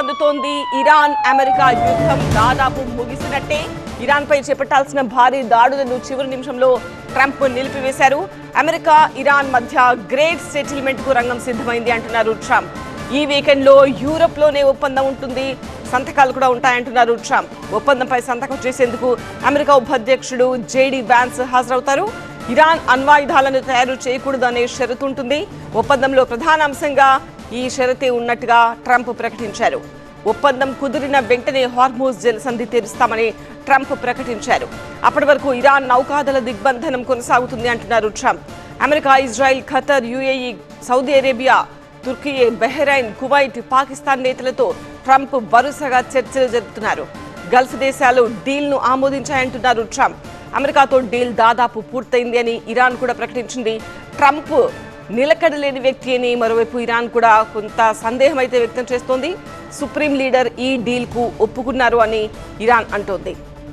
అందుతోంది. Iran America యుద్ధం దాదాపు ముగిసినట్టే. ఇరాన్ పై చేపట్టాల్సిన భారీ దాడులను చివరి నిమిషంలో ట్రంప్ నిలిపివేశారు. అమెరికా ఇరాన్ మధ్య గ్రేట్ సెటిల్మెంట్ కు రంగం సిద్ధమైంది అంటున్నారు ట్రంప్. ఈ వీకెండ్ లో యూరప్ లోనే ఒప్పందం ఉంటుంది, సంతకాలు కూడా ఉంటాయంటున్నారు ట్రంప్. ఒప్పందంపై సంతకం చేసేందుకు అమెరికా ఉపాధ్యక్షుడు జేడీ వ్యాన్స్ హాజరవుతారు. ఇరాన్ అణ్వాయుధాలను తయారు చేయకూడదు అనే షరతు ఉంటుంది. ఒప్పందంలో ప్రధాన అంశంగా ఈ షరతే ఉన్నట్టుగా ట్రంప్ ప్రకటించారు. ఒప్పందం కుదిరిన వెంటనే హార్మూజ్ జలసంధి తెరుస్తామని ట్రంప్ ప్రకటించారు. అప్పటి వరకు ఇరాన్ నౌకాదళ దిగ్బంధనం కొనసాగుతుంది అంటున్నారు Trump. America, Israel, Qatar, UAE, Saudi Arabia, Turkey, Bahrain, Kuwait, Pakistan నేతలతో ట్రంప్ వరుసగా చర్చలు జరుపుతున్నారు. గల్ఫ్ దేశాలు డీల్ను ఆమోదించాయంటున్నారు ట్రంప్. అమెరికాతో డీల్ దాదాపు పూర్తయింది అని ఇరాన్ కూడా ప్రకటించింది. ట్రంప్ నిలకడలేని వ్యక్తి అని మరోవైపు ఇరాన్ కూడా కొంత సందేహం అయితే వ్యక్తం చేస్తోంది. సుప్రీం లీడర్ ఈ డీల్కు ఒప్పుకున్నారు అని ఇరాన్ అంటోంది.